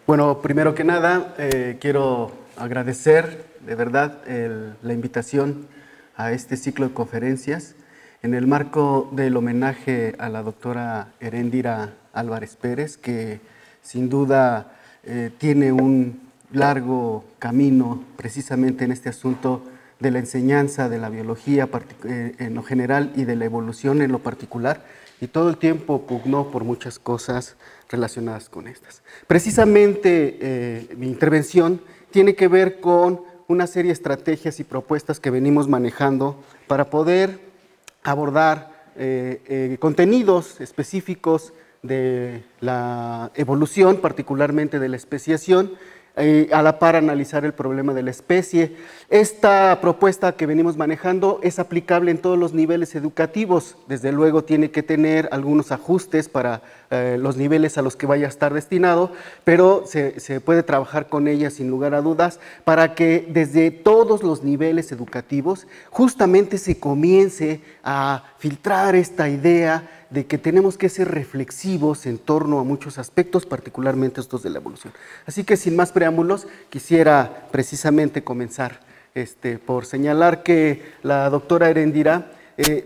Bueno, primero que nada, quiero agradecer de verdad la invitación a este ciclo de conferencias en el marco del homenaje a la doctora Heréndira Álvarez Pérez, que sin duda tiene un largo camino precisamente en este asunto de la enseñanza de la biología en lo general y de la evolución en lo particular, y todo el tiempo pugnó por muchas cosas relacionadas con estas. Precisamente mi intervención tiene que ver con una serie de estrategias y propuestas que venimos manejando para poder abordar contenidos específicos de la evolución, particularmente de la especiación, a la par analizar el problema de la especie. Esta propuesta que venimos manejando es aplicable en todos los niveles educativos. Desde luego tiene que tener algunos ajustes para los niveles a los que vaya a estar destinado, pero se puede trabajar con ella sin lugar a dudas para que desde todos los niveles educativos justamente se comience a filtrar esta idea de que tenemos que ser reflexivos en torno a muchos aspectos, particularmente estos de la evolución. Así que sin más preámbulos, quisiera precisamente comenzar por señalar que la doctora Heréndira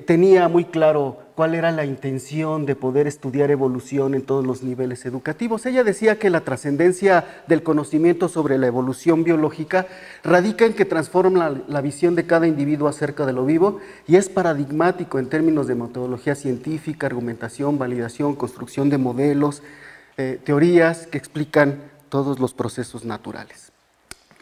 tenía muy claro cuál era la intención de poder estudiar evolución en todos los niveles educativos. Ella decía que la trascendencia del conocimiento sobre la evolución biológica radica en que transforma la visión de cada individuo acerca de lo vivo y es paradigmático en términos de metodología científica, argumentación, validación, construcción de modelos, teorías que explican todos los procesos naturales.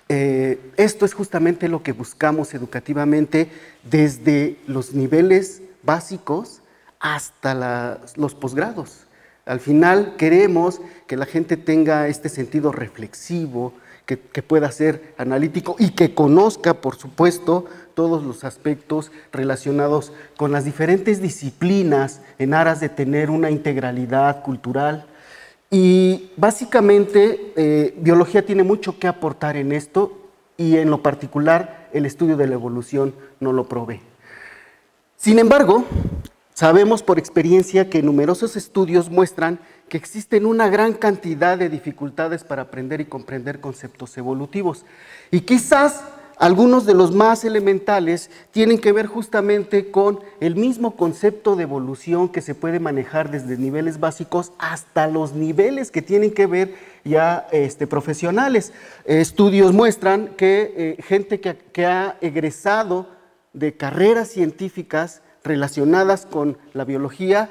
Esto es justamente lo que buscamos educativamente desde los niveles básicos hasta los posgrados. Al final queremos que la gente tenga este sentido reflexivo, que pueda ser analítico y que conozca, por supuesto, todos los aspectos relacionados con las diferentes disciplinas en aras de tener una integralidad cultural. Y básicamente biología tiene mucho que aportar en esto y en lo particular el estudio de la evolución no lo provee. Sin embargo, sabemos por experiencia que numerosos estudios muestran que existen una gran cantidad de dificultades para aprender y comprender conceptos evolutivos. Y quizás algunos de los más elementales tienen que ver justamente con el mismo concepto de evolución que se puede manejar desde niveles básicos hasta los niveles que tienen que ver ya profesionales. Estudios muestran que gente que ha egresado de carreras científicas relacionadas con la biología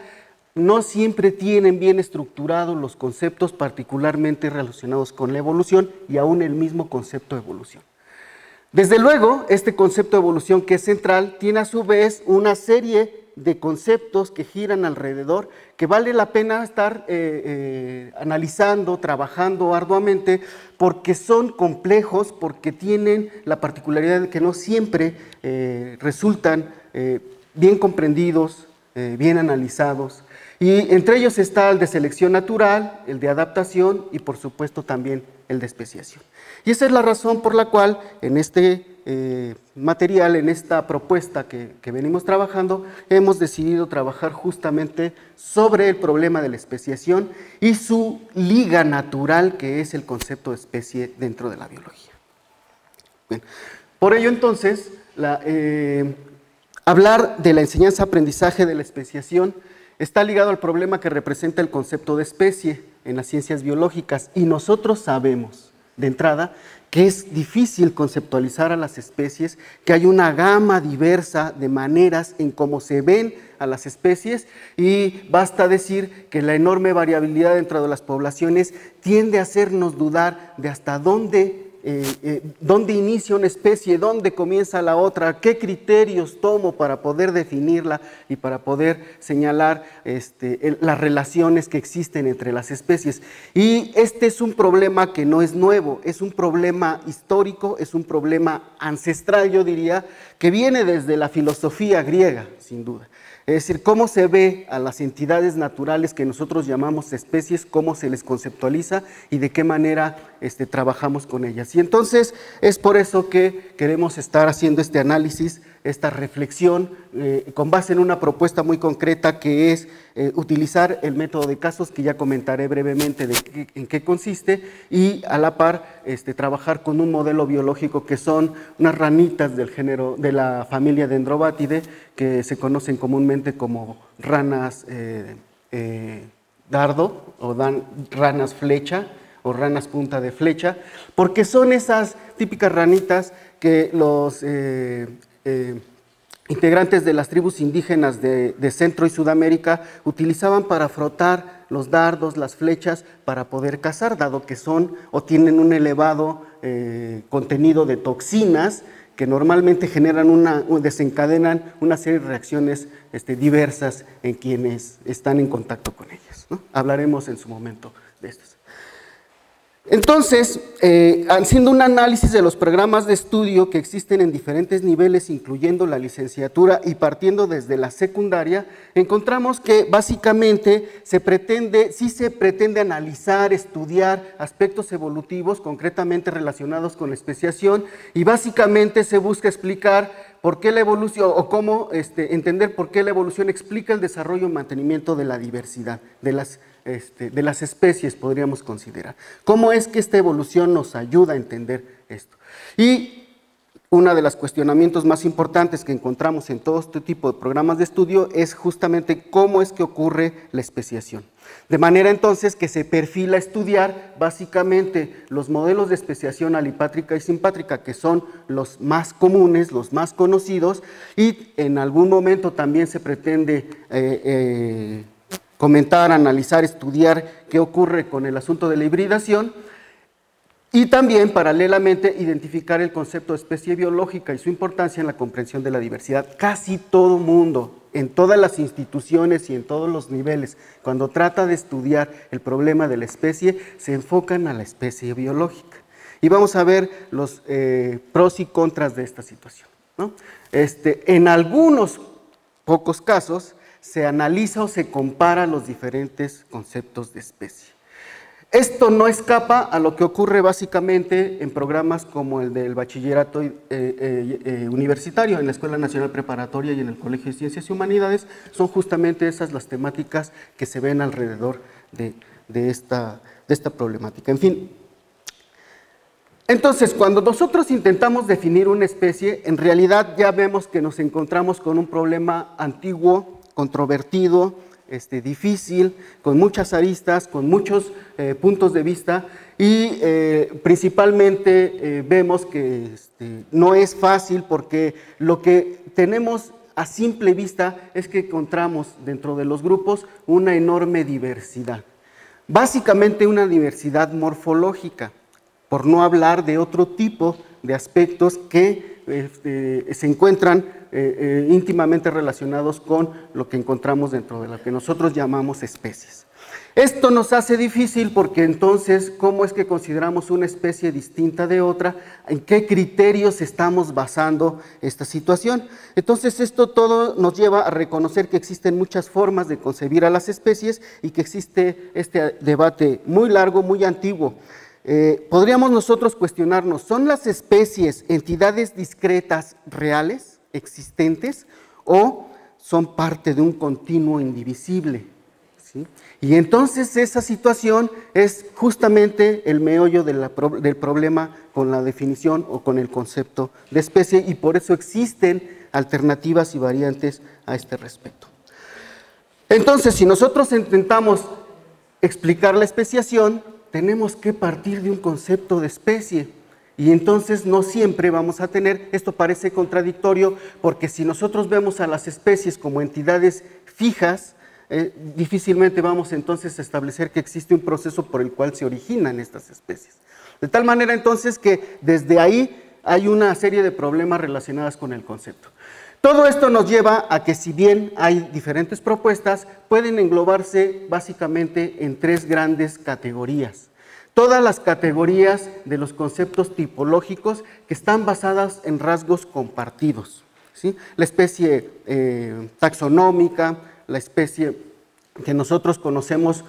no siempre tienen bien estructurados los conceptos particularmente relacionados con la evolución y aún el mismo concepto de evolución. Desde luego, este concepto de evolución que es central tiene a su vez una serie de conceptos que giran alrededor que vale la pena estar analizando, trabajando arduamente porque son complejos, porque tienen la particularidad de que no siempre resultan bien comprendidos, bien analizados. Y entre ellos está el de selección natural, el de adaptación y por supuesto también el de especiación. Y esa es la razón por la cual en este material, en esta propuesta que venimos trabajando, hemos decidido trabajar justamente sobre el problema de la especiación y su liga natural, que es el concepto de especie dentro de la biología. Bien. Por ello entonces, hablar de la enseñanza-aprendizaje de la especiación está ligado al problema que representa el concepto de especie en las ciencias biológicas y nosotros sabemos de entrada que es difícil conceptualizar a las especies, que hay una gama diversa de maneras en cómo se ven a las especies y basta decir que la enorme variabilidad dentro de las poblaciones tiende a hacernos dudar de hasta dónde inicia una especie, dónde comienza la otra, qué criterios tomo para poder definirla y para poder señalar las relaciones que existen entre las especies. Y este es un problema que no es nuevo, es un problema histórico, es un problema ancestral, yo diría, que viene desde la filosofía griega, sin duda. Es decir, cómo se ve a las entidades naturales que nosotros llamamos especies, cómo se les conceptualiza y de qué manera trabajamos con ellas. Y entonces es por eso que queremos estar haciendo este análisis, esta reflexión, con base en una propuesta muy concreta que es utilizar el método de casos, que ya comentaré brevemente en qué consiste, y a la par trabajar con un modelo biológico que son unas ranitas del género, de la familia Dendrobatidae, que se conocen comúnmente como ranas dardo o ranas flecha o ranas punta de flecha, porque son esas típicas ranitas que los integrantes de las tribus indígenas de Centro y Sudamérica utilizaban para frotar los dardos, las flechas, para poder cazar, dado que son o tienen un elevado contenido de toxinas que normalmente desencadenan una serie de reacciones diversas en quienes están en contacto con ellas, ¿no? Hablaremos en su momento de estas. Entonces, haciendo un análisis de los programas de estudio que existen en diferentes niveles, incluyendo la licenciatura y partiendo desde la secundaria, encontramos que básicamente sí se pretende analizar, estudiar aspectos evolutivos concretamente relacionados con la especiación, y básicamente se busca explicar por qué la evolución, o cómo entender por qué la evolución explica el desarrollo y mantenimiento de la diversidad, de las especies, podríamos considerar. ¿Cómo es que esta evolución nos ayuda a entender esto? Y uno de los cuestionamientos más importantes que encontramos en todo este tipo de programas de estudio es justamente cómo es que ocurre la especiación. De manera entonces que se perfila estudiar básicamente los modelos de especiación alipátrica y simpátrica, que son los más comunes, los más conocidos, y en algún momento también se pretende comentar, analizar, estudiar qué ocurre con el asunto de la hibridación, y también paralelamente identificar el concepto de especie biológica y su importancia en la comprensión de la diversidad. Casi todo mundo, en todas las instituciones y en todos los niveles, cuando trata de estudiar el problema de la especie, se enfocan a la especie biológica. Y vamos a ver los pros y contras de esta situación, ¿no? En algunos pocos casos, se analiza o se compara los diferentes conceptos de especie. Esto no escapa a lo que ocurre básicamente en programas como el del bachillerato universitario, en la Escuela Nacional Preparatoria y en el Colegio de Ciencias y Humanidades. Son justamente esas las temáticas que se ven alrededor de esta problemática. En fin, entonces, cuando nosotros intentamos definir una especie, en realidad ya vemos que nos encontramos con un problema antiguo, controvertido, difícil, con muchas aristas, con muchos puntos de vista, y principalmente vemos que no es fácil, porque lo que tenemos a simple vista es que encontramos dentro de los grupos una enorme diversidad, básicamente una diversidad morfológica, por no hablar de otro tipo de aspectos que se encuentran íntimamente relacionados con lo que encontramos dentro de lo que nosotros llamamos especies. Esto nos hace difícil porque entonces, ¿cómo es que consideramos una especie distinta de otra? ¿En qué criterios estamos basando esta situación? Entonces, esto todo nos lleva a reconocer que existen muchas formas de concebir a las especies y que existe este debate muy largo, muy antiguo. Podríamos nosotros cuestionarnos, ¿son las especies entidades discretas reales, existentes, o son parte de un continuo indivisible? ¿Sí? Y entonces esa situación es justamente el meollo del problema con la definición o con el concepto de especie, y por eso existen alternativas y variantes a este respecto. Entonces, si nosotros intentamos explicar la especiación, tenemos que partir de un concepto de especie, y entonces no siempre vamos a tener, esto parece contradictorio, porque si nosotros vemos a las especies como entidades fijas, difícilmente vamos entonces a establecer que existe un proceso por el cual se originan estas especies. De tal manera entonces que desde ahí hay una serie de problemas relacionados con el concepto. Todo esto nos lleva a que, si bien hay diferentes propuestas, pueden englobarse básicamente en tres grandes categorías. Todas las categorías de los conceptos tipológicos que están basadas en rasgos compartidos, ¿sí? La especie taxonómica, la especie que nosotros conocemos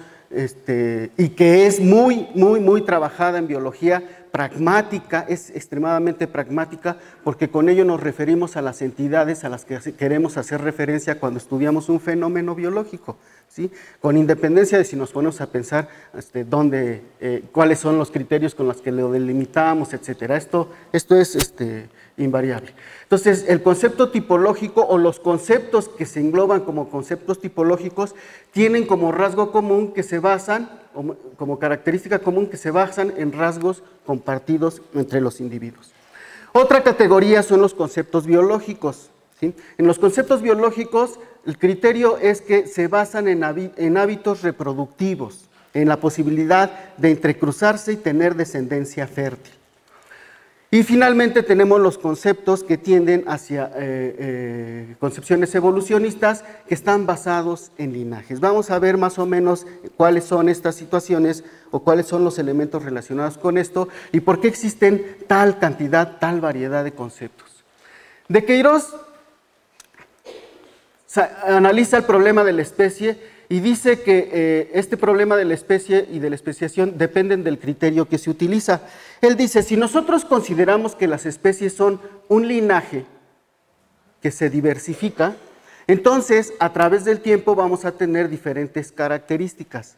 y que es muy trabajada en biología pragmática, es extremadamente pragmática, porque con ello nos referimos a las entidades a las que queremos hacer referencia cuando estudiamos un fenómeno biológico, ¿sí? Con independencia de si nos ponemos a pensar cuáles son los criterios con los que lo delimitamos, etcétera. Esto es invariable. Entonces, el concepto tipológico o los conceptos que se engloban como conceptos tipológicos tienen como rasgo común que se basan, como característica común que se basan en rasgos compartidos entre los individuos. Otra categoría son los conceptos biológicos, ¿sí? En los conceptos biológicos, el criterio es que se basan en hábitos reproductivos, en la posibilidad de entrecruzarse y tener descendencia fértil. Y finalmente tenemos los conceptos que tienden hacia concepciones evolucionistas que están basados en linajes. Vamos a ver más o menos cuáles son estas situaciones o cuáles son los elementos relacionados con esto y por qué existen tal cantidad, tal variedad de conceptos. De Queiroz analiza el problema de la especie y dice que este problema de la especie y de la especiación dependen del criterio que se utiliza. Él dice, si nosotros consideramos que las especies son un linaje que se diversifica, entonces a través del tiempo vamos a tener diferentes características.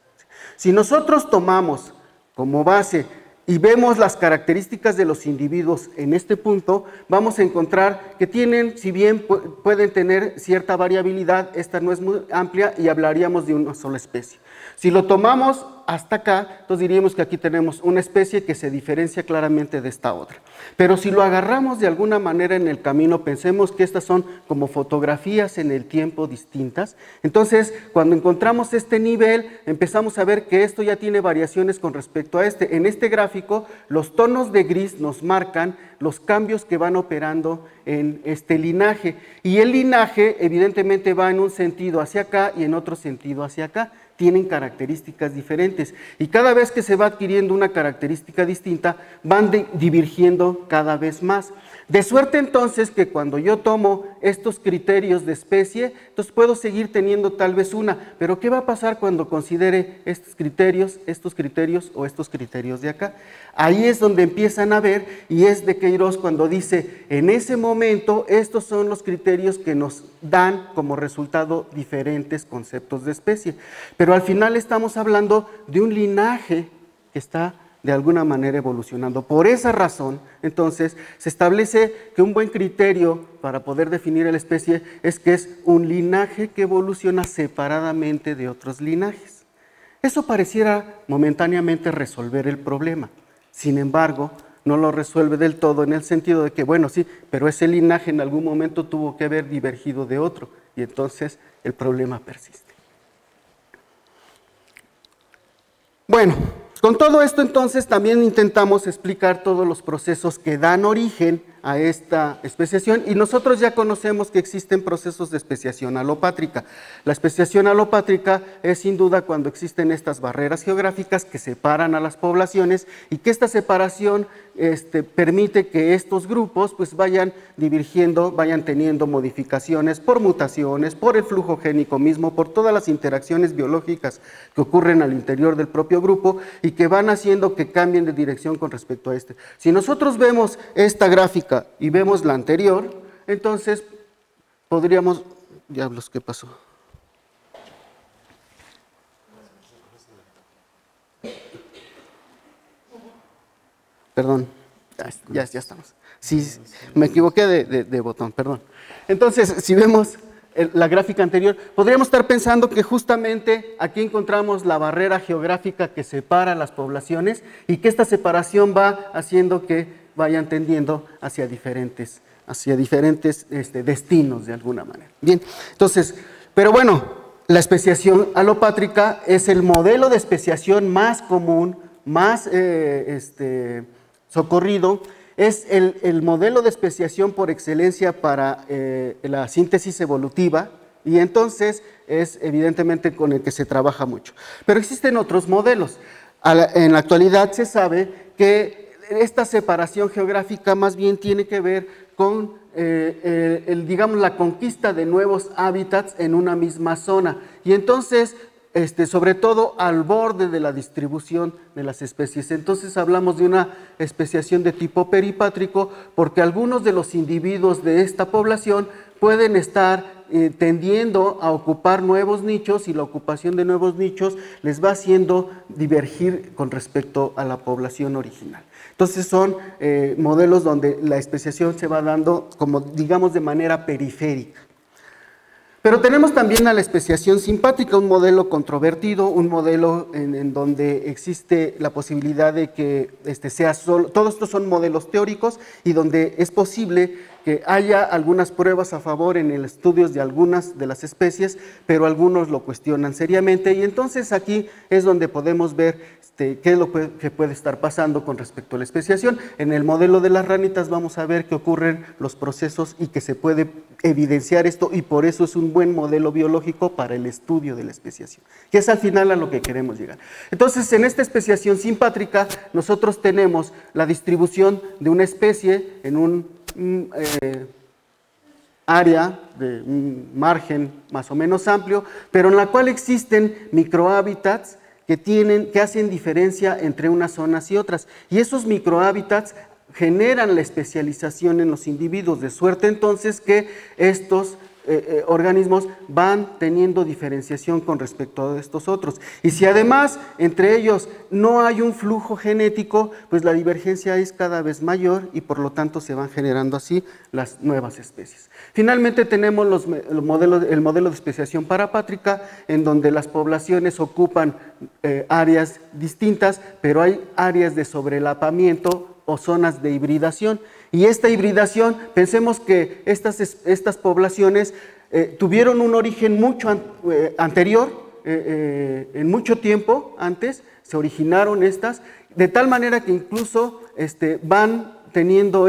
Si nosotros tomamos como base y vemos las características de los individuos en este punto, vamos a encontrar que tienen, si bien pueden tener cierta variabilidad, esta no es muy amplia y hablaríamos de una sola especie. Si lo tomamos hasta acá, entonces diríamos que aquí tenemos una especie que se diferencia claramente de esta otra. Pero si lo agarramos de alguna manera en el camino, pensemos que estas son como fotografías en el tiempo distintas, entonces cuando encontramos este nivel, empezamos a ver que esto ya tiene variaciones con respecto a este. En este gráfico, los tonos de gris nos marcan los cambios que van operando en este linaje. Y el linaje evidentemente va en un sentido hacia acá y en otro sentido hacia acá. Tienen características diferentes y cada vez que se va adquiriendo una característica distinta van divergiendo cada vez más. De suerte entonces que cuando yo tomo estos criterios de especie, entonces puedo seguir teniendo tal vez una, pero ¿qué va a pasar cuando considere estos criterios o estos criterios de acá? Ahí es donde empiezan a ver y es de Queiroz cuando dice, en ese momento estos son los criterios que nos dan como resultado diferentes conceptos de especie. Pero al final estamos hablando de un linaje que está de alguna manera evolucionando. Por esa razón, entonces, se establece que un buen criterio para poder definir a la especie es que es un linaje que evoluciona separadamente de otros linajes. Eso pareciera momentáneamente resolver el problema. Sin embargo, no lo resuelve del todo en el sentido de que, bueno, sí, pero ese linaje en algún momento tuvo que haber divergido de otro y entonces el problema persiste. Bueno, con todo esto entonces también intentamos explicar todos los procesos que dan origen a esta especiación y nosotros ya conocemos que existen procesos de especiación alopátrica. La especiación alopátrica es sin duda cuando existen estas barreras geográficas que separan a las poblaciones y que esta separación permite que estos grupos pues vayan divergiendo, vayan teniendo modificaciones por mutaciones, por el flujo génico mismo, por todas las interacciones biológicas que ocurren al interior del propio grupo y que van haciendo que cambien de dirección con respecto a este. Si nosotros vemos esta gráfica y vemos la anterior, entonces podríamos... Diablos, ¿qué pasó? Perdón, ya estamos. Sí, me equivoqué de botón, perdón. Entonces, si vemos la gráfica anterior, podríamos estar pensando que justamente aquí encontramos la barrera geográfica que separa las poblaciones y que esta separación va haciendo que vayan tendiendo hacia diferentes destinos de alguna manera. Bien, entonces, pero bueno, la especiación alopátrica es el modelo de especiación más común, más socorrido, es el modelo de especiación por excelencia para la síntesis evolutiva y entonces es evidentemente con el que se trabaja mucho. Pero existen otros modelos. En la actualidad se sabe que esta separación geográfica más bien tiene que ver con digamos, la conquista de nuevos hábitats en una misma zona. Y entonces, sobre todo al borde de la distribución de las especies. Entonces hablamos de una especiación de tipo peripátrico porque algunos de los individuos de esta población pueden estar tendiendo a ocupar nuevos nichos y la ocupación de nuevos nichos les va haciendo divergir con respecto a la población original. Entonces son modelos donde la especiación se va dando como digamos de manera periférica. Pero tenemos también a la especiación simpátrica, un modelo controvertido, un modelo en donde existe la posibilidad de que sea solo, todos estos son modelos teóricos y donde es posible que haya algunas pruebas a favor en el estudio de algunas de las especies, pero algunos lo cuestionan seriamente y entonces aquí es donde podemos ver qué es lo que puede estar pasando con respecto a la especiación. En el modelo de las ranitas vamos a ver que ocurren los procesos y que se puede evidenciar esto y por eso es un buen modelo biológico para el estudio de la especiación, que es al final a lo que queremos llegar. Entonces, en esta especiación simpátrica, nosotros tenemos la distribución de una especie en un área de un margen más o menos amplio, pero en la cual existen microhábitats que hacen diferencia entre unas zonas y otras. Y esos microhábitats generan la especialización en los individuos, de suerte entonces que estos organismos van teniendo diferenciación con respecto a estos otros. Y si además entre ellos no hay un flujo genético, pues la divergencia es cada vez mayor y por lo tanto se van generando así las nuevas especies. Finalmente tenemos el modelo de especiación parapátrica, en donde las poblaciones ocupan áreas distintas, pero hay áreas de sobrelapamiento o zonas de hibridación. Y esta hibridación, pensemos que estas poblaciones tuvieron un origen mucho anterior, en mucho tiempo antes, se originaron estas, de tal manera que incluso van teniendo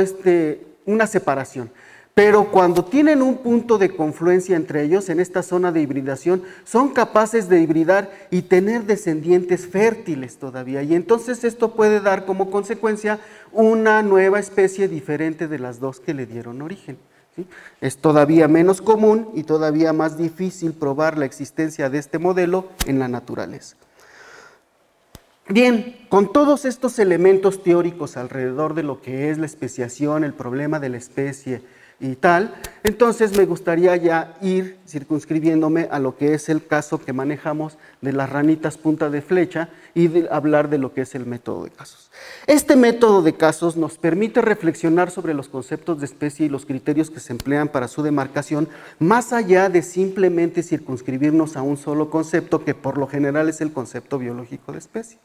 una separación. Pero cuando tienen un punto de confluencia entre ellos, en esta zona de hibridación, son capaces de hibridar y tener descendientes fértiles todavía. Y entonces esto puede dar como consecuencia una nueva especie diferente de las dos que le dieron origen, ¿sí? Es todavía menos común y todavía más difícil probar la existencia de este modelo en la naturaleza. Bien, con todos estos elementos teóricos alrededor de lo que es la especiación, el problema de la especie y tal, entonces me gustaría ya ir circunscribiéndome a lo que es el caso que manejamos de las ranitas punta de flecha y hablar de lo que es el método de casos. Este método de casos nos permite reflexionar sobre los conceptos de especie y los criterios que se emplean para su demarcación, más allá de simplemente circunscribirnos a un solo concepto, que por lo general es el concepto biológico de especie.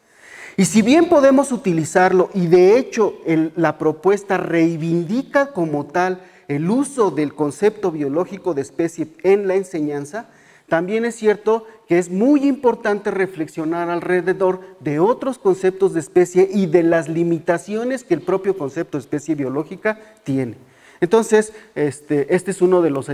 Y si bien podemos utilizarlo, y de hecho la propuesta reivindica como tal el uso del concepto biológico de especie en la enseñanza, también es cierto que es muy importante reflexionar alrededor de otros conceptos de especie y de las limitaciones que el propio concepto de especie biológica tiene. Entonces, este es uno de los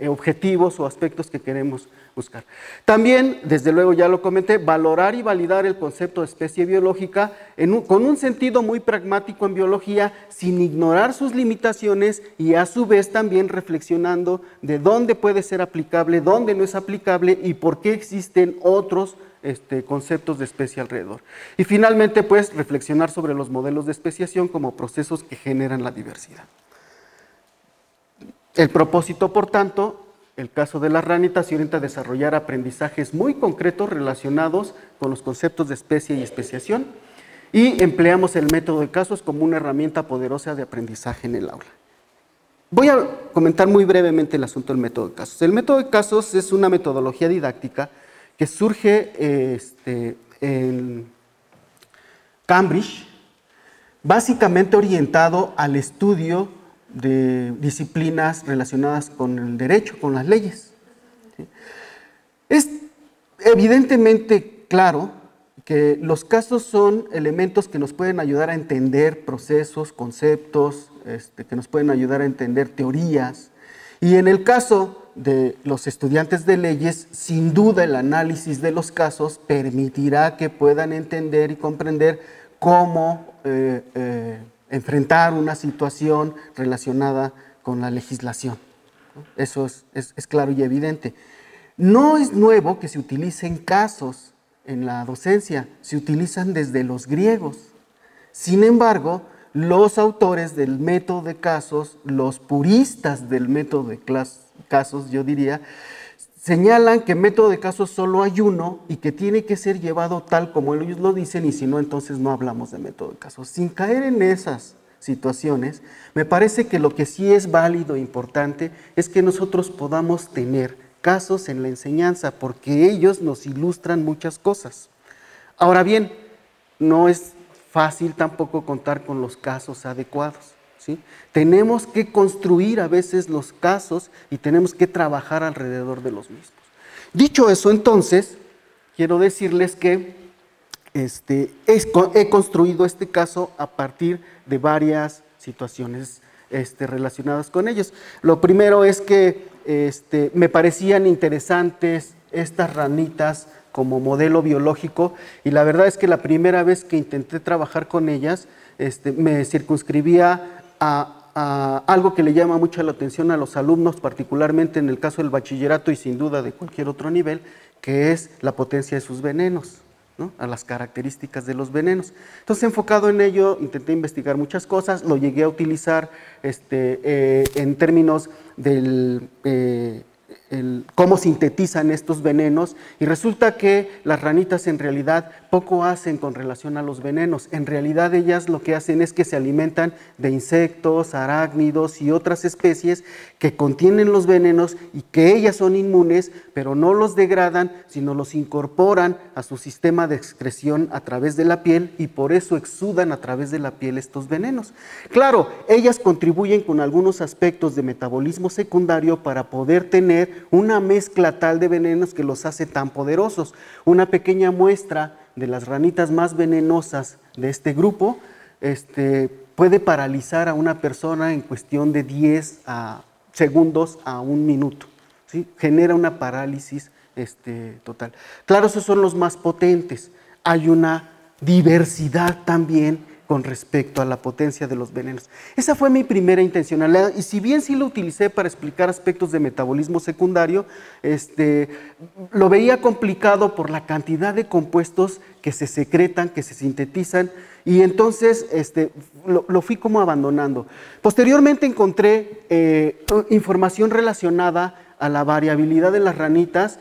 objetivos o aspectos que queremos buscar. También, desde luego ya lo comenté, valorar y validar el concepto de especie biológica con un sentido muy pragmático en biología, sin ignorar sus limitaciones y a su vez también reflexionando de dónde puede ser aplicable, dónde no es aplicable y por qué existen otros conceptos de especie alrededor. Y finalmente, pues, reflexionar sobre los modelos de especiación como procesos que generan la diversidad. El propósito, por tanto, el caso de las ranitas se orienta a desarrollar aprendizajes muy concretos relacionados con los conceptos de especie y especiación y empleamos el método de casos como una herramienta poderosa de aprendizaje en el aula. Voy a comentar muy brevemente el asunto del método de casos. El método de casos es una metodología didáctica que surge en Cambridge, básicamente orientado al estudio de disciplinas relacionadas con el derecho, con las leyes. Es evidentemente claro que los casos son elementos que nos pueden ayudar a entender procesos, conceptos, que nos pueden ayudar a entender teorías. Y en el caso de los estudiantes de leyes, sin duda el análisis de los casos permitirá que puedan entender y comprender cómo enfrentar una situación relacionada con la legislación. Eso es claro y evidente. No es nuevo que se utilicen casos en la docencia, se utilizan desde los griegos. Sin embargo, los autores del método de casos, los puristas del método de casos, yo diría, señalan que método de casos solo hay uno y que tiene que ser llevado tal como ellos lo dicen, y si no, entonces no hablamos de método de casos. Sin caer en esas situaciones, me parece que lo que sí es válido e importante es que nosotros podamos tener casos en la enseñanza, porque ellos nos ilustran muchas cosas. Ahora bien, no es fácil tampoco contar con los casos adecuados, ¿sí? Tenemos que construir a veces los casos y tenemos que trabajar alrededor de los mismos. Dicho eso, entonces, quiero decirles que he construido este caso a partir de varias situaciones relacionadas con ellos. Lo primero es que me parecían interesantes estas ranitas como modelo biológico, y la verdad es que la primera vez que intenté trabajar con ellas, me circunscribía a algo que le llama mucho la atención a los alumnos, particularmente en el caso del bachillerato y sin duda de cualquier otro nivel, que es la potencia de sus venenos, ¿no? A las características de los venenos. Entonces, enfocado en ello, intenté investigar muchas cosas, lo llegué a utilizar en términos del cómo sintetizan estos venenos, y resulta que las ranitas en realidad poco hacen con relación a los venenos. En realidad ellas lo que hacen es que se alimentan de insectos, arácnidos y otras especies que contienen los venenos y que ellas son inmunes, pero no los degradan, sino los incorporan a su sistema de excreción a través de la piel, y por eso exudan a través de la piel estos venenos. Claro, ellas contribuyen con algunos aspectos de metabolismo secundario para poder tener una mezcla tal de venenos que los hace tan poderosos. Una pequeña muestra de las ranitas más venenosas de este grupo puede paralizar a una persona en cuestión de 10 segundos a 1 minuto, ¿sí? Genera una parálisis total. Claro, esos son los más potentes. Hay una diversidad también con respecto a la potencia de los venenos. Esa fue mi primera intencionalidad, y si bien sí lo utilicé para explicar aspectos de metabolismo secundario, lo veía complicado por la cantidad de compuestos que se secretan, que se sintetizan, y entonces lo fui como abandonando. Posteriormente encontré información relacionada a la variabilidad de las ranitas,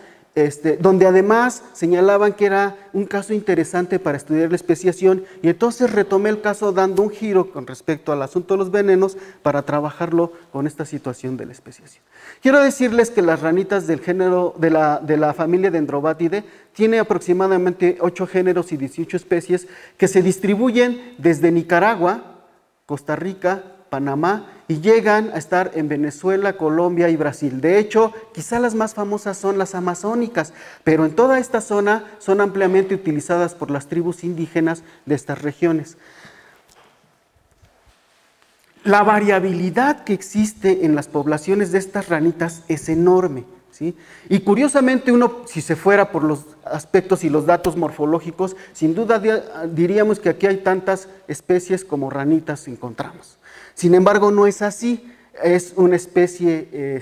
donde además señalaban que era un caso interesante para estudiar la especiación, y entonces retomé el caso dando un giro con respecto al asunto de los venenos para trabajarlo con esta situación de la especiación. Quiero decirles que las ranitas del género de la familia Dendrobatidae tiene aproximadamente 8 géneros y 18 especies que se distribuyen desde Nicaragua, Costa Rica, Panamá, y llegan a estar en Venezuela, Colombia y Brasil. De hecho, quizá las más famosas son las amazónicas, pero en toda esta zona son ampliamente utilizadas por las tribus indígenas de estas regiones. La variabilidad que existe en las poblaciones de estas ranitas es enorme, ¿sí? Y curiosamente uno, si se fuera por los aspectos y los datos morfológicos, sin duda diríamos que aquí hay tantas especies como ranitas encontramos. Sin embargo, no es así. Es una especie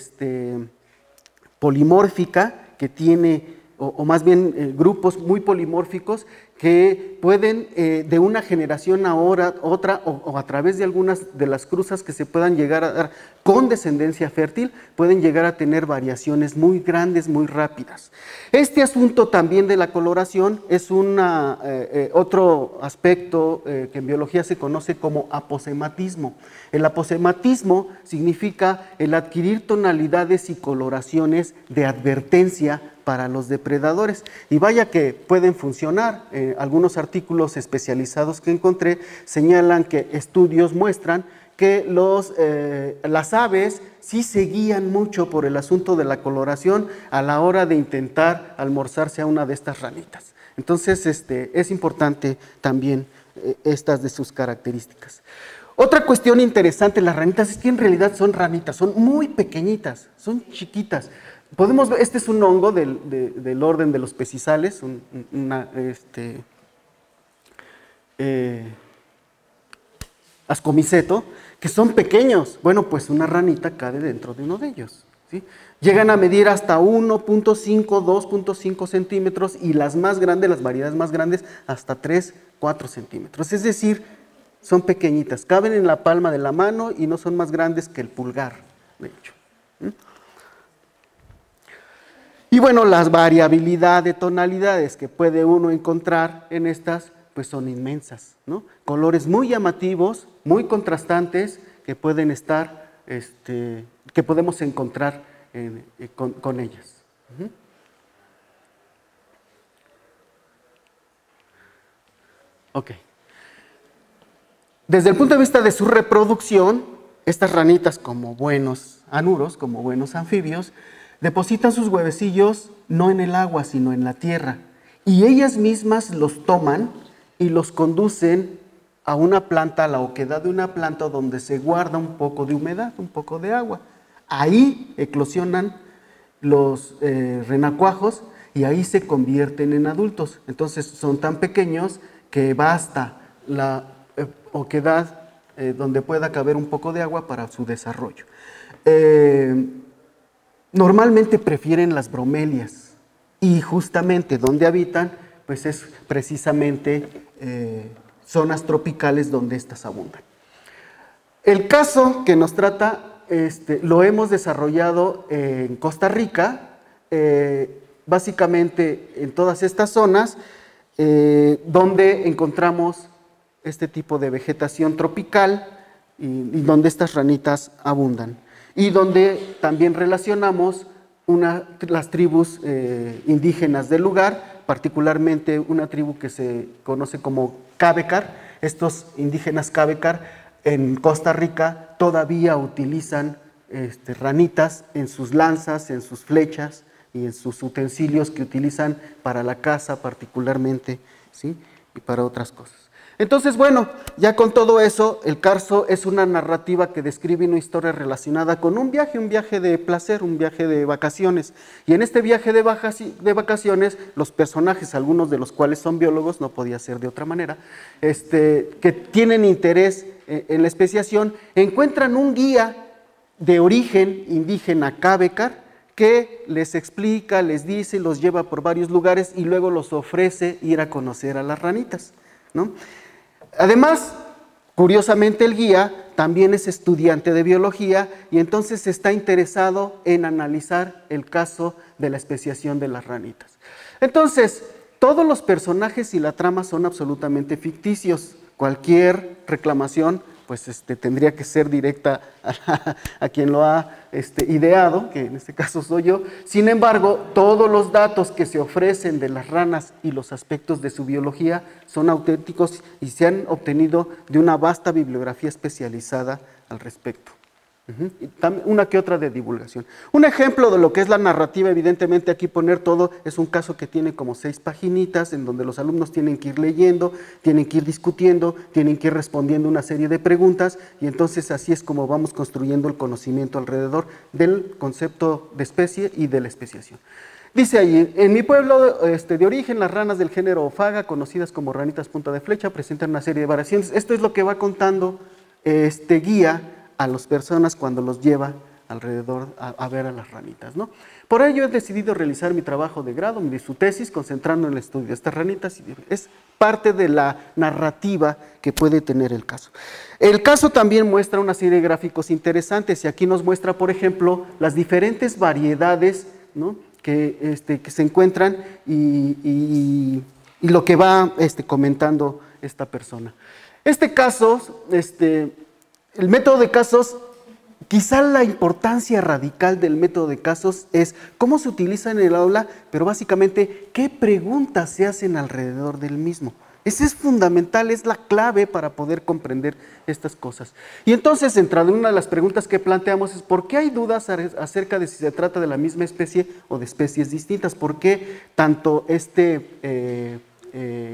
polimórfica que tiene, o más bien grupos muy polimórficos que pueden de una generación a otra o a través de algunas de las cruzas que se puedan llegar a dar con descendencia fértil, pueden llegar a tener variaciones muy grandes, muy rápidas. Este asunto también de la coloración es otro aspecto que en biología se conoce como aposematismo. El aposematismo significa el adquirir tonalidades y coloraciones de advertencia para los depredadores, y vaya que pueden funcionar. Algunos artículos especializados que encontré señalan que estudios muestran que las aves sí se guían mucho por el asunto de la coloración a la hora de intentar almorzarse a una de estas ranitas. Entonces es importante también estas de sus características. Otra cuestión interesante, las ranitas, es que en realidad son ranitas, son muy pequeñitas, son chiquitas. Podemos ver, este es un hongo del orden de los pecizales, ascomiceto, que son pequeños. Bueno, pues una ranita cabe dentro de uno de ellos, ¿sí? Llegan a medir hasta 1.5, 2.5 centímetros y las más grandes, las variedades más grandes, hasta 3, 4 centímetros. Es decir, son pequeñitas, caben en la palma de la mano y no son más grandes que el pulgar, de hecho. Y bueno, las variabilidad de tonalidades que puede uno encontrar en estas, pues son inmensas, ¿no? Colores muy llamativos, muy contrastantes, que pueden estar, que podemos encontrar con ellas. Ok. Desde el punto de vista de su reproducción, estas ranitas, como buenos anuros, como buenos anfibios, depositan sus huevecillos no en el agua, sino en la tierra. Y ellas mismas los toman y los conducen a una planta, a la oquedad de una planta donde se guarda un poco de humedad, un poco de agua. Ahí eclosionan los renacuajos y ahí se convierten en adultos. Entonces son tan pequeños que basta la oquedad donde pueda caber un poco de agua para su desarrollo. Normalmente prefieren las bromelias y justamente donde habitan pues es precisamente zonas tropicales donde estas abundan. El caso que nos trata lo hemos desarrollado en Costa Rica, básicamente en todas estas zonas donde encontramos este tipo de vegetación tropical y donde estas ranitas abundan. Y donde también relacionamos las tribus indígenas del lugar, particularmente una tribu que se conoce como Cabecar. Estos indígenas Cabecar en Costa Rica todavía utilizan ranitas en sus lanzas, en sus flechas y en sus utensilios que utilizan para la caza particularmente, ¿sí? Y para otras cosas. Entonces, bueno, ya con todo eso, el Carso es una narrativa que describe una historia relacionada con un viaje de placer, un viaje de vacaciones. Y en este viaje de vacaciones, los personajes, algunos de los cuales son biólogos, no podía ser de otra manera, que tienen interés en la especiación, encuentran un guía de origen indígena Cabecar que les explica, les dice, los lleva por varios lugares y luego los ofrece ir a conocer a las ranitas, ¿no? Además, curiosamente el guía también es estudiante de biología y entonces está interesado en analizar el caso de la especiación de las ranitas. Entonces, todos los personajes y la trama son absolutamente ficticios. Cualquier reclamación pues tendría que ser directa a quien lo ha ideado, que en este caso soy yo. Sin embargo, todos los datos que se ofrecen de las ranas y los aspectos de su biología son auténticos y se han obtenido de una vasta bibliografía especializada al respecto. Y una que otra de divulgación. Un ejemplo de lo que es la narrativa, evidentemente aquí poner todo, es un caso que tiene como 6 paginitas en donde los alumnos tienen que ir leyendo, tienen que ir discutiendo, tienen que ir respondiendo una serie de preguntas y entonces así es como vamos construyendo el conocimiento alrededor del concepto de especie y de la especiación. Dice allí, en mi pueblo de origen, las ranas del género Ophaga, conocidas como ranitas punta de flecha, presentan una serie de variaciones. Esto es lo que va contando este guía a las personas cuando los lleva alrededor a ver a las ranitas, ¿no? Por ello he decidido realizar mi trabajo de grado, su tesis, concentrando en el estudio de estas ranitas. Es parte de la narrativa que puede tener el caso. El caso también muestra una serie de gráficos interesantes y aquí nos muestra, por ejemplo, las diferentes variedades, ¿no? que se encuentran y lo que va comentando esta persona. Este caso, el método de casos, quizá la importancia radical del método de casos es cómo se utiliza en el aula, pero básicamente qué preguntas se hacen alrededor del mismo. Ese es fundamental, es la clave para poder comprender estas cosas. Y entonces, entre una de las preguntas que planteamos es ¿por qué hay dudas acerca de si se trata de la misma especie o de especies distintas? ¿Por qué tanto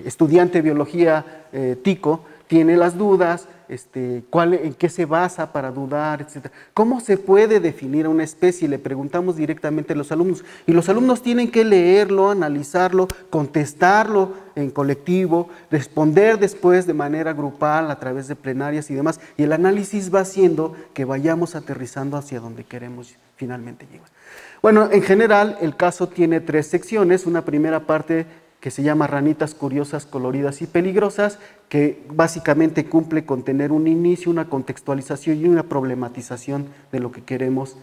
estudiante de biología, Tico, tiene las dudas, en qué se basa para dudar, etc. ¿Cómo se puede definir a una especie? Le preguntamos directamente a los alumnos. Y los alumnos tienen que leerlo, analizarlo, contestarlo en colectivo, responder después de manera grupal a través de plenarias y demás. Y el análisis va haciendo que vayamos aterrizando hacia donde queremos finalmente llegar. Bueno, en general el caso tiene 3 secciones. Una primera parte que se llama Ranitas curiosas, coloridas y peligrosas, que básicamente cumple con tener un inicio, una contextualización y una problematización de lo que queremos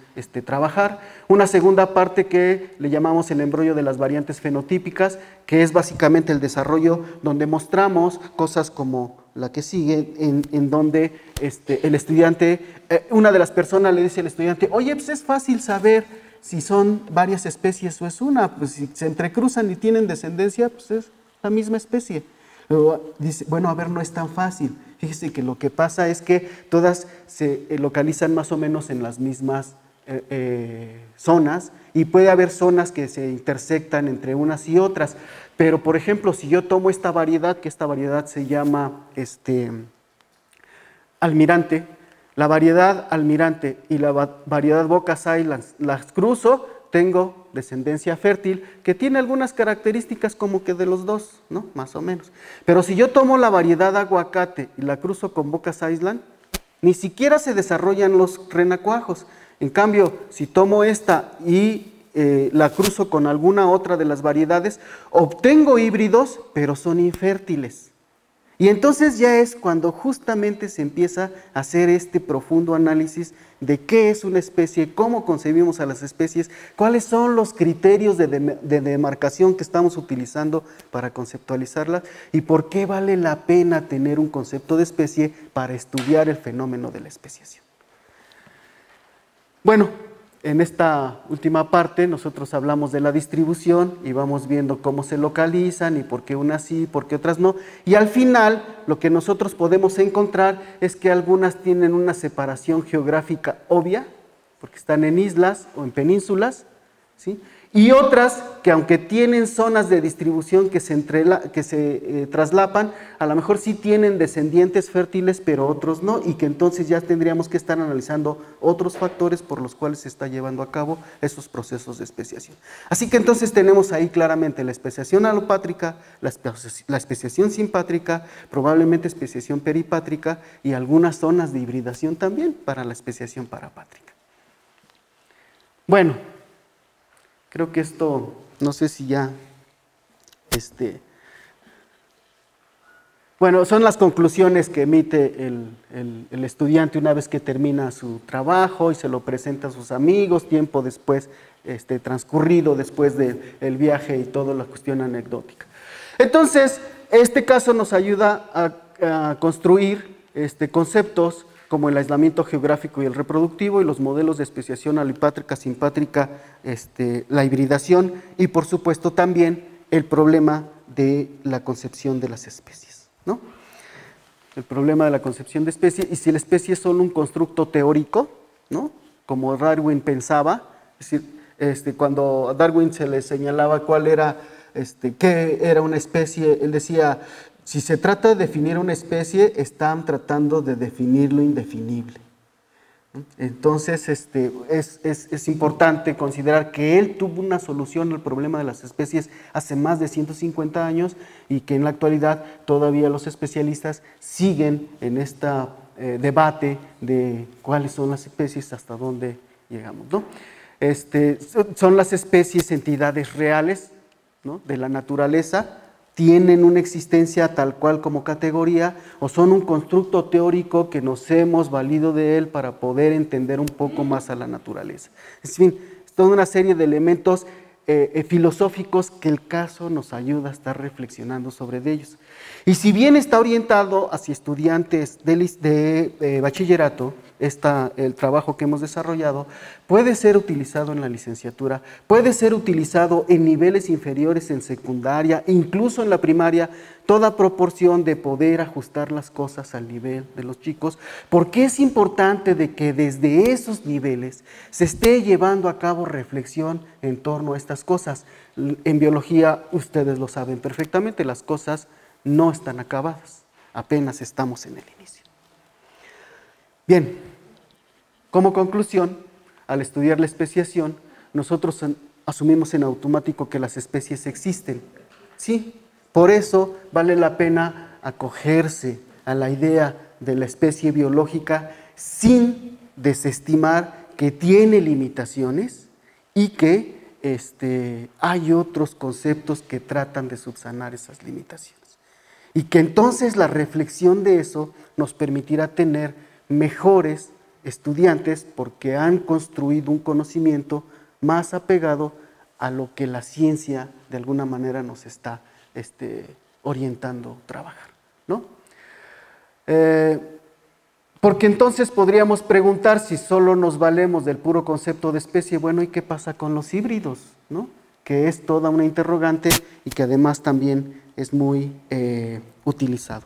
trabajar. Una segunda parte que le llamamos el embrollo de las variantes fenotípicas, que es básicamente el desarrollo donde mostramos cosas como la que sigue, en donde el estudiante, una de las personas le dice al estudiante, oye, pues es fácil saber si son varias especies o es una, pues si se entrecruzan y tienen descendencia, pues es la misma especie. Luego dice, bueno, a ver, no es tan fácil. Fíjese que lo que pasa es que todas se localizan más o menos en las mismas zonas y puede haber zonas que se intersectan entre unas y otras. Pero, por ejemplo, si yo tomo esta variedad, que esta variedad se llama almirante, la variedad almirante y la variedad Bocas Islands las cruzo, tengo descendencia fértil que tiene algunas características como que de los dos, ¿no? Más o menos. Pero si yo tomo la variedad aguacate y la cruzo con Bocas Island, ni siquiera se desarrollan los renacuajos. En cambio, si tomo esta y la cruzo con alguna otra de las variedades, obtengo híbridos, pero son infértiles. Y entonces ya es cuando justamente se empieza a hacer este profundo análisis de qué es una especie, cómo concebimos a las especies, cuáles son los criterios de demarcación que estamos utilizando para conceptualizarlas y por qué vale la pena tener un concepto de especie para estudiar el fenómeno de la especiación. Bueno, en esta última parte nosotros hablamos de la distribución y vamos viendo cómo se localizan y por qué unas sí, por qué otras no. Y al final lo que nosotros podemos encontrar es que algunas tienen una separación geográfica obvia, porque están en islas o en penínsulas, ¿sí? Y otras que aunque tienen zonas de distribución que se traslapan, a lo mejor sí tienen descendientes fértiles, pero otros no, y que entonces ya tendríamos que estar analizando otros factores por los cuales se está llevando a cabo esos procesos de especiación. Así que entonces tenemos ahí claramente la especiación alopátrica, la especiación simpátrica, probablemente especiación peripátrica y algunas zonas de hibridación también para la especiación parapátrica. Bueno, creo que esto, no sé si ya, bueno, son las conclusiones que emite el estudiante una vez que termina su trabajo y se lo presenta a sus amigos, tiempo después, transcurrido después del viaje y toda la cuestión anecdótica. Entonces, este caso nos ayuda a construir conceptos como el aislamiento geográfico y el reproductivo y los modelos de especiación alopátrica, simpátrica, la hibridación y por supuesto también el problema de la concepción de las especies, ¿no? El problema de la concepción de especie y si la especie es solo un constructo teórico, ¿no? Como Darwin pensaba, es decir, cuando a Darwin se le señalaba cuál era, qué era una especie, él decía, si se trata de definir una especie, están tratando de definir lo indefinible. Entonces, es importante considerar que él tuvo una solución al problema de las especies hace más de 150 años y que en la actualidad todavía los especialistas siguen en este debate de cuáles son las especies, hasta dónde llegamos, ¿no? Son las especies entidades reales, ¿no? De la naturaleza, tienen una existencia tal cual como categoría o son un constructo teórico que nos hemos valido de él para poder entender un poco más a la naturaleza. En fin, es toda una serie de elementos filosóficos que el caso nos ayuda a estar reflexionando sobre ellos. Y si bien está orientado hacia estudiantes de bachillerato, el trabajo que hemos desarrollado, puede ser utilizado en la licenciatura, puede ser utilizado en niveles inferiores en secundaria, incluso en la primaria, toda proporción de poder ajustar las cosas al nivel de los chicos, porque es importante de que desde esos niveles se esté llevando a cabo reflexión en torno a estas cosas. En biología, ustedes lo saben perfectamente, las cosas no están acabadas. apenas estamos en el inicio. Bien, como conclusión, al estudiar la especiación, nosotros asumimos en automático que las especies existen. Sí, por eso vale la pena acogerse a la idea de la especie biológica sin desestimar que tiene limitaciones y que hay otros conceptos que tratan de subsanar esas limitaciones. Y que entonces la reflexión de eso nos permitirá tener mejores estudiantes porque han construido un conocimiento más apegado a lo que la ciencia de alguna manera nos está orientando a trabajar, ¿no? Porque entonces podríamos preguntar si solo nos valemos del puro concepto de especie, bueno, ¿y qué pasa con los híbridos, ¿no? Que es toda una interrogante y que además también es muy utilizado.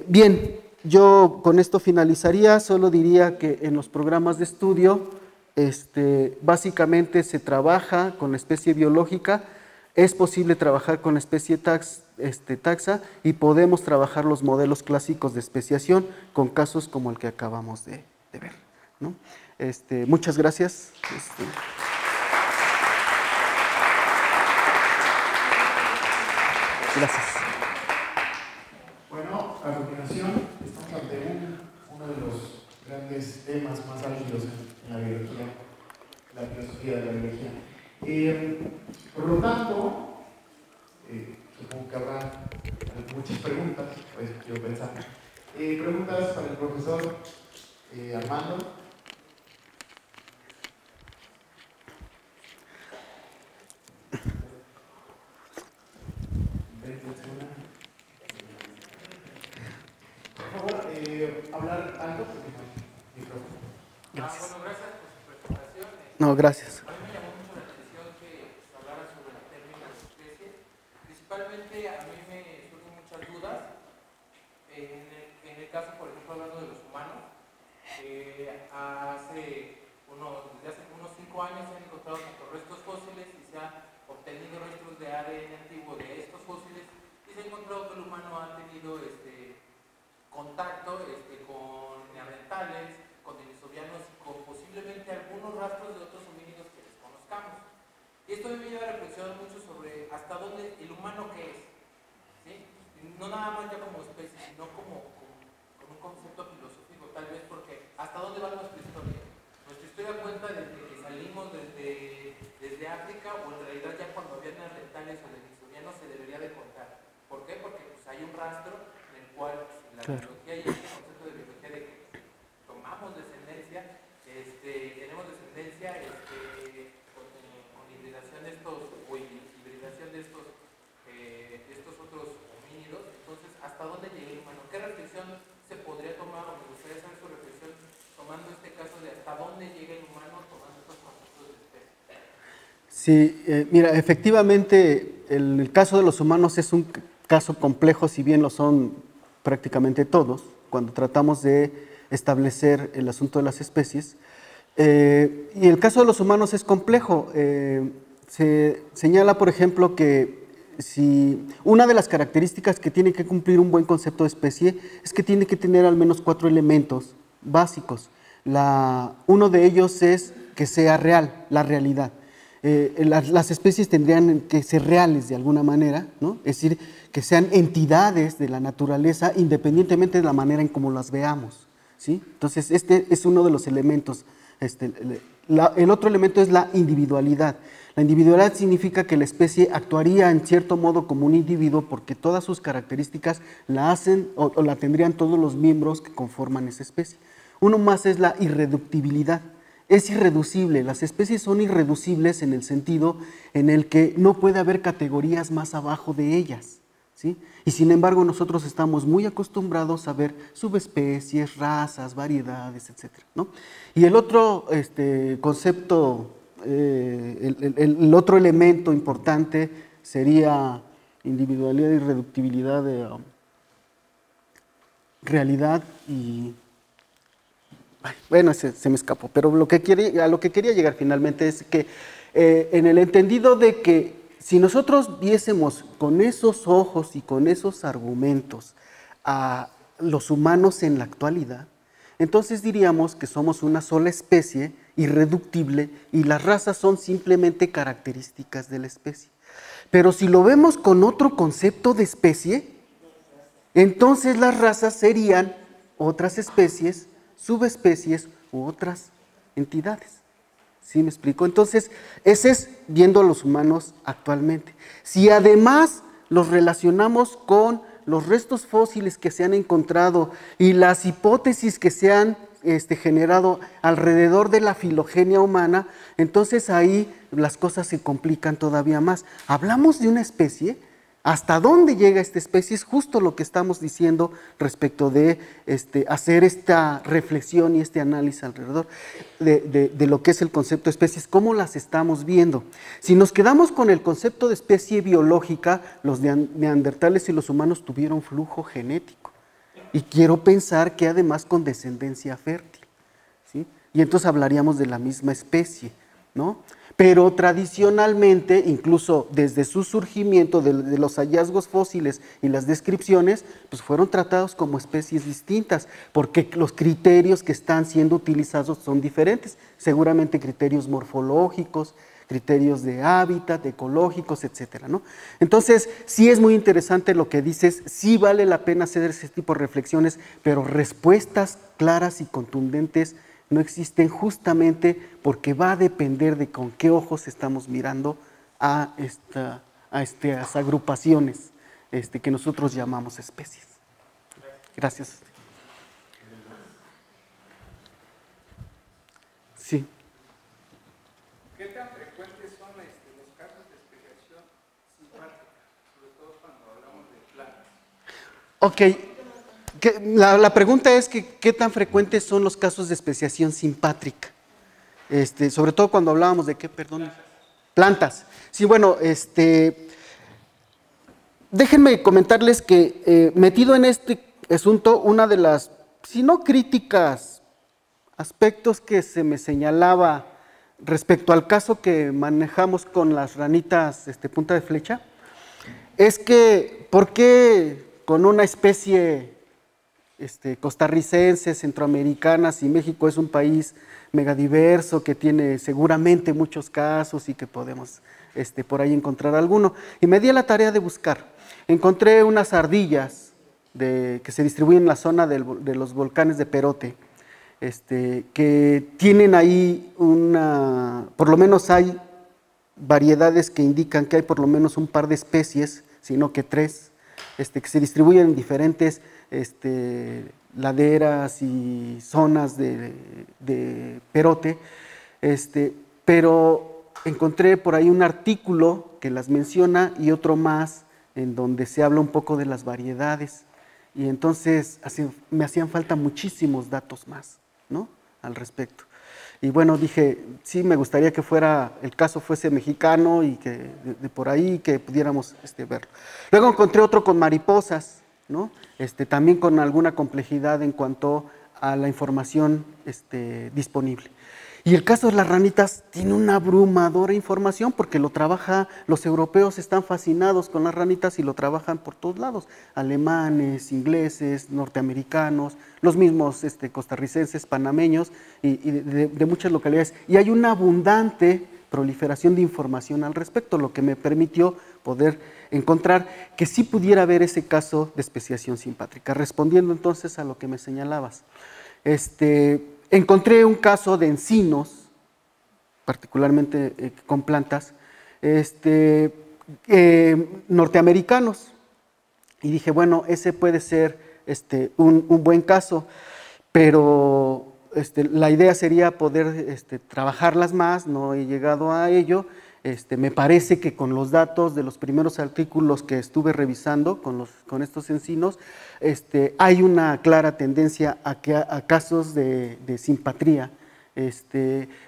Bien, yo con esto finalizaría, solo diría que en los programas de estudio básicamente se trabaja con la especie biológica, es posible trabajar con la especie taxa y podemos trabajar los modelos clásicos de especiación con casos como el que acabamos de ver, ¿no? Muchas gracias. Gracias. Bueno, a continuación estamos ante uno de los grandes temas más álgidos en la biología, la filosofía de la biología. Por lo tanto, supongo que habrá muchas preguntas, pues yo pensaba. Preguntas para el profesor Armando. Por favor, hablar algo porque no hay micrófono. Gracias. Bueno, gracias por su presentación. No, gracias. A mí me llamó mucho la atención que hablara sobre el término de especie. Principalmente a mí me surgen muchas dudas. En el caso, por ejemplo, hablando de los humanos, desde hace unos 5 años se han encontrado tanto restos fósiles y se han obtenido restos de ADN antiguo de estos fósiles y se ha encontrado que el humano ha tenido contacto con neandertales, con denisovianos y con posiblemente algunos rastros de otros homínidos que desconozcamos. Y esto me lleva a reflexionar mucho sobre hasta dónde el humano que es, ¿sí? No nada más ya como especie, sino como un concepto filosófico, tal vez, porque hasta dónde va nuestra historia. Nuestra historia cuenta desde que salimos desde África, o en realidad ya cuando había neandertales o denisovianos se debería de contar. ¿Por qué? Porque pues, hay un rastro en el cual la biología y este concepto de biología de que tomamos descendencia, tenemos descendencia con hibridación de estos, o hibridación de estos otros homínidos. Entonces, ¿hasta dónde llega el humano? ¿Qué reflexión se podría tomar, o me gustaría saber su reflexión tomando este caso de hasta dónde llega el humano tomando estos conceptos de especie? Sí, mira, efectivamente el caso de los humanos es un caso complejo, si bien lo son prácticamente todos, cuando tratamos de establecer el asunto de las especies. Y el caso de los humanos es complejo. Se señala, por ejemplo, que si una de las características que tiene que cumplir un buen concepto de especie es que tiene que tener al menos 4 elementos básicos. Uno de ellos es que sea real, la realidad. Las especies tendrían que ser reales de alguna manera, ¿no? Es decir, que sean entidades de la naturaleza independientemente de la manera en cómo las veamos, ¿sí? Entonces, este es uno de los elementos. El otro elemento es la individualidad. La individualidad significa que la especie actuaría en cierto modo como un individuo porque todas sus características la hacen o la tendrían todos los miembros que conforman esa especie. Uno más es la irreductibilidad. Es irreducible, las especies son irreducibles en el sentido en el que no puede haber categorías más abajo de ellas, ¿sí? Y sin embargo nosotros estamos muy acostumbrados a ver subespecies, razas, variedades, etc., ¿no? Y el otro concepto, el otro elemento importante sería individualidad, irreductibilidad, realidad y... Bueno, se me escapó, pero a lo que quería llegar finalmente es que en el entendido de que si nosotros viésemos con esos ojos y con esos argumentos a los humanos en la actualidad, entonces diríamos que somos una sola especie, irreductible, y las razas son simplemente características de la especie. Pero si lo vemos con otro concepto de especie, entonces las razas serían otras especies, subespecies u otras entidades. ¿Sí me explico? Entonces, ese es viendo a los humanos actualmente. Si además los relacionamos con los restos fósiles que se han encontrado y las hipótesis que se han generado alrededor de la filogenia humana, entonces ahí las cosas se complican todavía más. Hablamos de una especie. ¿Hasta dónde llega esta especie? Es justo lo que estamos diciendo respecto de hacer esta reflexión y este análisis alrededor de lo que es el concepto de especies, cómo las estamos viendo. Si nos quedamos con el concepto de especie biológica, los neandertales y los humanos tuvieron flujo genético. Y quiero pensar que además con descendencia fértil, ¿sí? Y entonces hablaríamos de la misma especie, ¿no? Pero tradicionalmente, incluso desde su surgimiento, de los hallazgos fósiles y las descripciones, pues fueron tratados como especies distintas, porque los criterios que están siendo utilizados son diferentes, seguramente criterios morfológicos, criterios de hábitat, ecológicos, etcétera, ¿no? Entonces, sí es muy interesante lo que dices, sí vale la pena hacer ese tipo de reflexiones, pero respuestas claras y contundentes no existen justamente porque va a depender de con qué ojos estamos mirando a estas agrupaciones que nosotros llamamos especies. Gracias. Sí. ¿Qué tan frecuentes son los casos de especiación simpática, sobre todo cuando hablamos de plantas? Ok. La pregunta es que ¿qué tan frecuentes son los casos de especiación simpátrica? Sobre todo cuando hablábamos de ¿qué, perdón? Plantas. Sí, bueno, déjenme comentarles que metido en este asunto, una de las, si no críticas, aspectos que se me señalaba respecto al caso que manejamos con las ranitas punta de flecha, es que ¿por qué con una especie costarricense, centroamericanas, y México es un país megadiverso que tiene seguramente muchos casos y que podemos por ahí encontrar alguno? Y me di a la tarea de buscar. Encontré unas ardillas que se distribuyen en la zona de los volcanes de Perote, que tienen ahí por lo menos hay variedades que indican que hay por lo menos un par de especies, sino que 3, que se distribuyen en diferentes laderas y zonas de Perote, pero encontré por ahí un artículo que las menciona y otro más en donde se habla un poco de las variedades, y entonces me hacían falta muchísimos datos más, ¿no?, al respecto. Y bueno, dije, sí, me gustaría que el caso fuese mexicano y que de por ahí que pudiéramos verlo. Luego encontré otro con mariposas, ¿no? También con alguna complejidad en cuanto a la información disponible. Y el caso de las ranitas tiene una abrumadora información porque los europeos están fascinados con las ranitas y lo trabajan por todos lados, alemanes, ingleses, norteamericanos, los mismos costarricenses, panameños y de muchas localidades. Y hay una abundante proliferación de información al respecto, lo que me permitió poder encontrar que sí pudiera haber ese caso de especiación simpátrica. Respondiendo entonces a lo que me señalabas, encontré un caso de encinos, particularmente con plantas, norteamericanos, y dije, bueno, ese puede ser un buen caso, pero la idea sería poder trabajarlas más, no he llegado a ello. Me parece que con los datos de los primeros artículos que estuve revisando con estos encinos, hay una clara tendencia a casos de simpatría,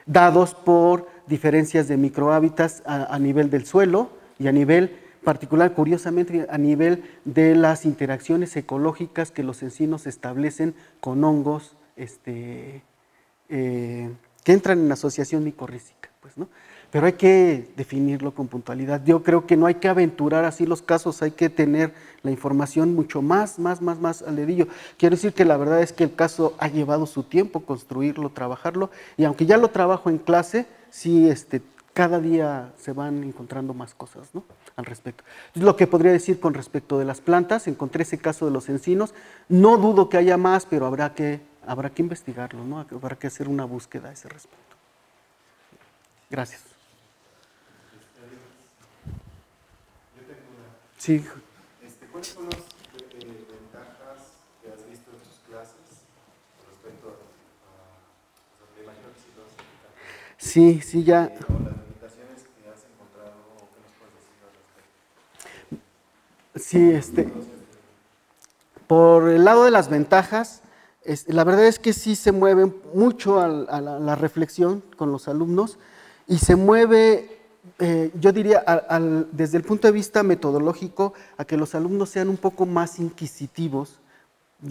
dados por diferencias de microhábitats a nivel del suelo y a nivel particular, curiosamente, a nivel de las interacciones ecológicas que los encinos establecen con hongos que entran en asociación micorrícica, pues, ¿no? pero hay que definirlo con puntualidad. Yo creo que no hay que aventurar así los casos, hay que tener la información mucho más al dedillo. Quiero decir que la verdad es que el caso ha llevado su tiempo construirlo, trabajarlo, y aunque ya lo trabajo en clase, sí, cada día se van encontrando más cosas, ¿no?, al respecto. Es lo que podría decir con respecto de las plantas. Encontré ese caso de los encinos, no dudo que haya más, pero habrá que investigarlo, ¿no?, habrá que hacer una búsqueda a ese respecto. Gracias. Sí. ¿Cuáles son las ventajas que has visto en tus clases respecto a imagino que sí lo has explicado? Sí, sí, ya. O las limitaciones que has encontrado o que nos puedes decir al respecto. Sí, por el lado de las ventajas, la verdad es que sí se mueve mucho a la reflexión con los alumnos y se mueve, yo diría, desde el punto de vista metodológico, a que los alumnos sean un poco más inquisitivos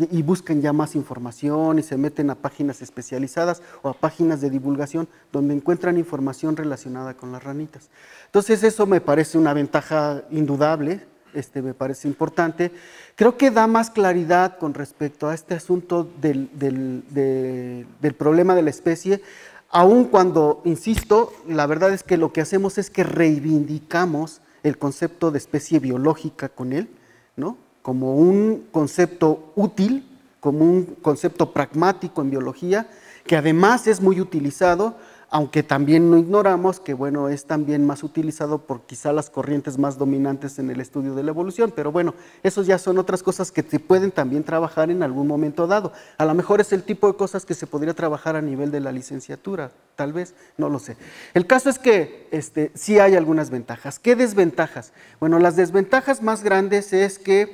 y busquen ya más información y se meten a páginas especializadas o a páginas de divulgación donde encuentran información relacionada con las ranitas. Entonces eso me parece una ventaja indudable, me parece importante. Creo que da más claridad con respecto a este asunto del problema de la especie, aun cuando, insisto, la verdad es que lo que hacemos es que reivindicamos el concepto de especie biológica con él, ¿no?, como un concepto útil, como un concepto pragmático en biología, que además es muy utilizado, aunque también no ignoramos que, bueno, es también más utilizado por quizá las corrientes más dominantes en el estudio de la evolución, pero bueno, esos ya son otras cosas que se pueden también trabajar en algún momento dado. A lo mejor es el tipo de cosas que se podría trabajar a nivel de la licenciatura, tal vez, no lo sé. El caso es que sí hay algunas ventajas. ¿Qué desventajas? Bueno, las desventajas más grandes es que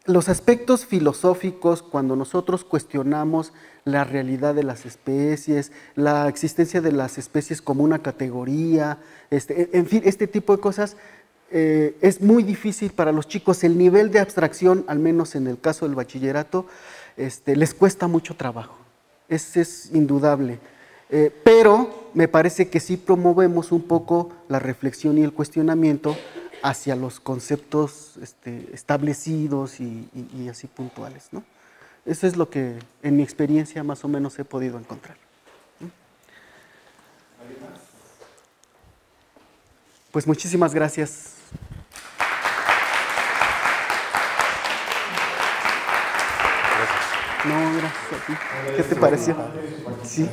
los aspectos filosóficos, cuando nosotros cuestionamos la realidad de las especies, la existencia de las especies como una categoría, en fin, este tipo de cosas, es muy difícil para los chicos. El nivel de abstracción, al menos en el caso del bachillerato, les cuesta mucho trabajo, es indudable. Pero me parece que sí promovemos un poco la reflexión y el cuestionamiento hacia los conceptos establecidos y así puntuales, ¿no? Eso es lo que en mi experiencia más o menos he podido encontrar. Pues muchísimas gracias. No, gracias a ti. ¿Qué te pareció? Sí.